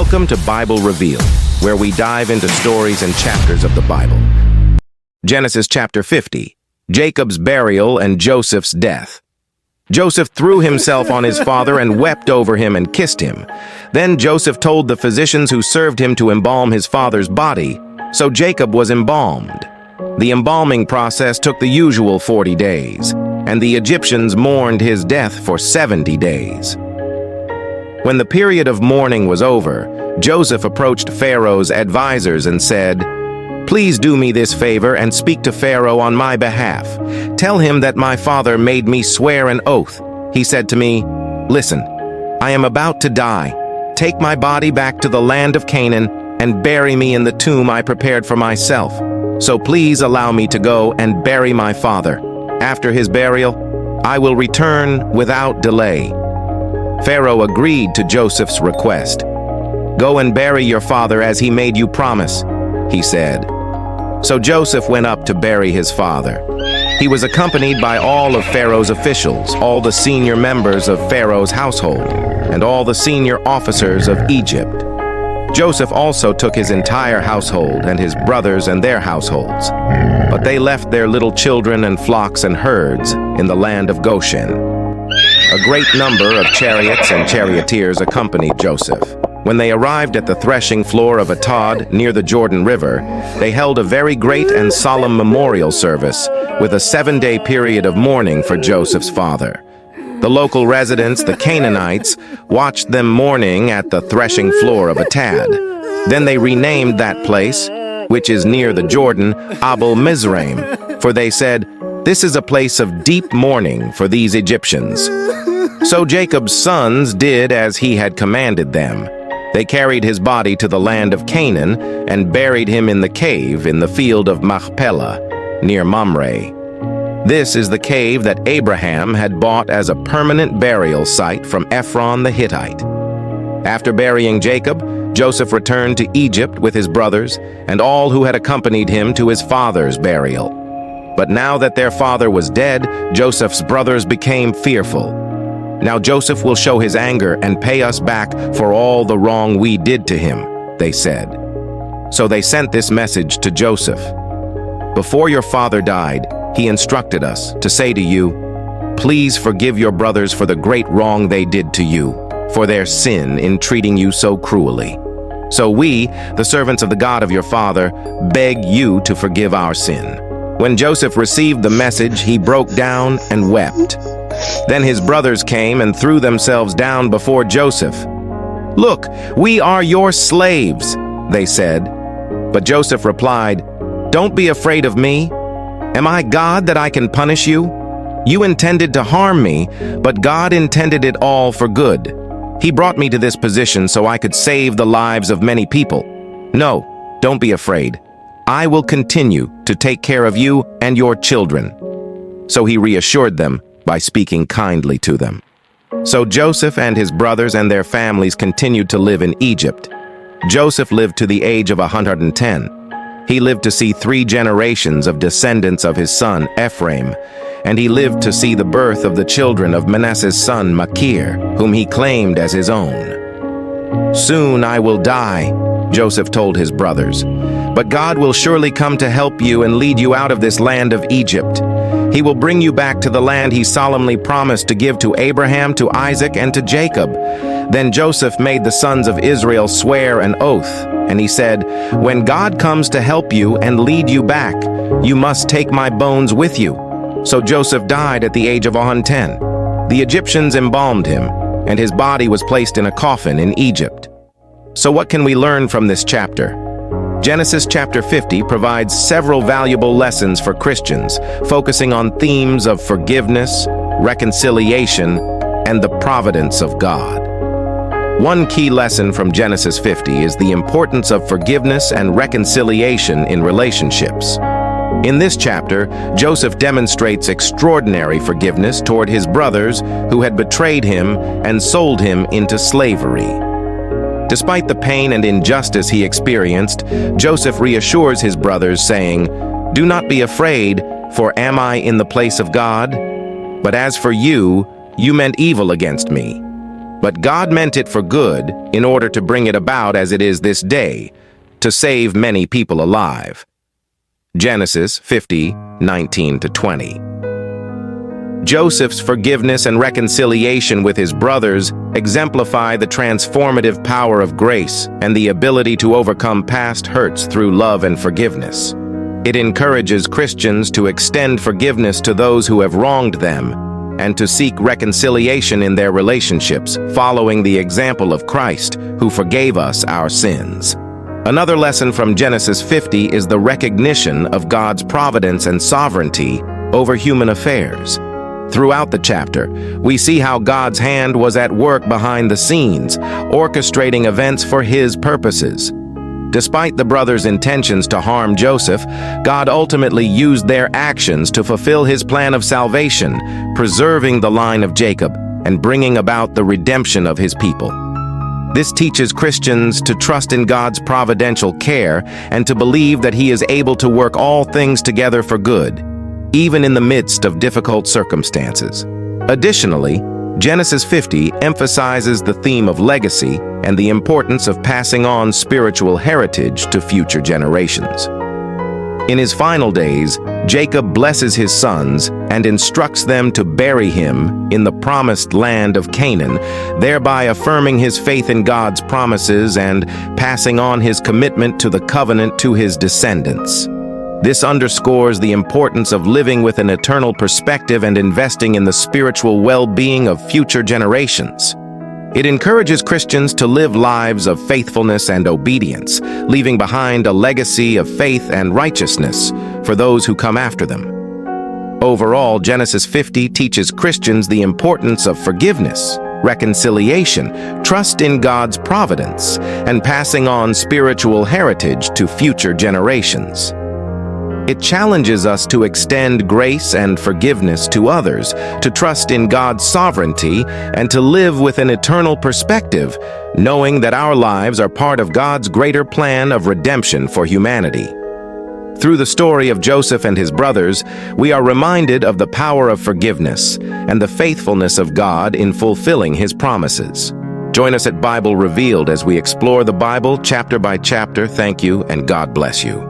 Welcome to Bible Revealed, where we dive into stories and chapters of the Bible. Genesis chapter 50, Jacob's burial and Joseph's death. Joseph threw himself on his father and wept over him and kissed him. Then Joseph told the physicians who served him to embalm his father's body, so Jacob was embalmed. The embalming process took the usual 40 days, and the Egyptians mourned his death for 70 days. When the period of mourning was over, Joseph approached Pharaoh's advisors and said, "Please do me this favor and speak to Pharaoh on my behalf. Tell him that my father made me swear an oath. He said to me, 'Listen, I am about to die. Take my body back to the land of Canaan and bury me in the tomb I prepared for myself. So please allow me to go and bury my father. After his burial, I will return without delay.' Pharaoh agreed to Joseph's request. 'Go and bury your father as he made you promise,' he said. So Joseph went up to bury his father. He was accompanied by all of Pharaoh's officials, all the senior members of Pharaoh's household, and all the senior officers of Egypt. Joseph also took his entire household and his brothers and their households, but they left their little children and flocks and herds in the land of Goshen. A great number of chariots and charioteers accompanied Joseph. When they arrived at the threshing floor of Atad near the Jordan River, they held a very great and solemn memorial service with a 7-day period of mourning for Joseph's father. The local residents, the Canaanites, watched them mourning at the threshing floor of Atad. Then they renamed that place, which is near the Jordan, Abel Mizraim, for they said, "This is a place of deep mourning for these Egyptians." So Jacob's sons did as he had commanded them. They carried his body to the land of Canaan and buried him in the cave in the field of Machpelah, near Mamre. This is the cave that Abraham had bought as a permanent burial site from Ephron the Hittite. After burying Jacob, Joseph returned to Egypt with his brothers and all who had accompanied him to his father's burial. But now that their father was dead, Joseph's brothers became fearful. "Now Joseph will show his anger and pay us back for all the wrong we did to him," they said. So they sent this message to Joseph. "Before your father died, he instructed us to say to you, 'Please forgive your brothers for the great wrong they did to you, for their sin in treating you so cruelly. So we, the servants of the God of your father, beg you to forgive our sin.'" When Joseph received the message, he broke down and wept. Then his brothers came and threw themselves down before Joseph. "Look, we are your slaves," they said. But Joseph replied, "Don't be afraid of me. Am I God that I can punish you? You intended to harm me, but God intended it all for good. He brought me to this position so I could save the lives of many people. No, don't be afraid. I will continue to take care of you and your children." So he reassured them by speaking kindly to them. So Joseph and his brothers and their families continued to live in Egypt. Joseph lived to the age of 110. He lived to see 3 generations of descendants of his son Ephraim, and he lived to see the birth of the children of Manasseh's son Machir, whom he claimed as his own. "Soon I will die," Joseph told his brothers, "but God will surely come to help you and lead you out of this land of Egypt. He will bring you back to the land he solemnly promised to give to Abraham, to Isaac, and to Jacob." Then Joseph made the sons of Israel swear an oath, and he said, "When God comes to help you and lead you back, you must take my bones with you." So Joseph died at the age of 110. The Egyptians embalmed him, and his body was placed in a coffin in Egypt. So what can we learn from this chapter? Genesis chapter 50 provides several valuable lessons for Christians, focusing on themes of forgiveness, reconciliation, and the providence of God. One key lesson from Genesis 50 is the importance of forgiveness and reconciliation in relationships. In this chapter, Joseph demonstrates extraordinary forgiveness toward his brothers who had betrayed him and sold him into slavery. Despite the pain and injustice he experienced, Joseph reassures his brothers, saying, "Do not be afraid, for am I in the place of God? But as for you, you meant evil against me, But God meant it for good in order to bring it about as it is this day, to save many people alive. Genesis 50:19-20. Joseph's forgiveness and reconciliation with his brothers exemplify the transformative power of grace and the ability to overcome past hurts through love and forgiveness. It encourages Christians to extend forgiveness to those who have wronged them and to seek reconciliation in their relationships, following the example of Christ, who forgave us our sins. Another lesson from Genesis 50 is the recognition of God's providence and sovereignty over human affairs. Throughout the chapter, we see how God's hand was at work behind the scenes, orchestrating events for His purposes. Despite the brothers' intentions to harm Joseph, God ultimately used their actions to fulfill His plan of salvation, preserving the line of Jacob and bringing about the redemption of His people. This teaches Christians to trust in God's providential care and to believe that He is able to work all things together for good, even in the midst of difficult circumstances. Additionally, Genesis 50 emphasizes the theme of legacy and the importance of passing on spiritual heritage to future generations. In his final days, Jacob blesses his sons and instructs them to bury him in the promised land of Canaan, thereby affirming his faith in God's promises and passing on his commitment to the covenant to his descendants. This underscores the importance of living with an eternal perspective and investing in the spiritual well-being of future generations. It encourages Christians to live lives of faithfulness and obedience, leaving behind a legacy of faith and righteousness for those who come after them. Overall, Genesis 50 teaches Christians the importance of forgiveness, reconciliation, trust in God's providence, and passing on spiritual heritage to future generations. It challenges us to extend grace and forgiveness to others, to trust in God's sovereignty, and to live with an eternal perspective, knowing that our lives are part of God's greater plan of redemption for humanity. Through the story of Joseph and his brothers, we are reminded of the power of forgiveness and the faithfulness of God in fulfilling His promises. Join us at Bible Revealed as we explore the Bible chapter by chapter. Thank you, and God bless you.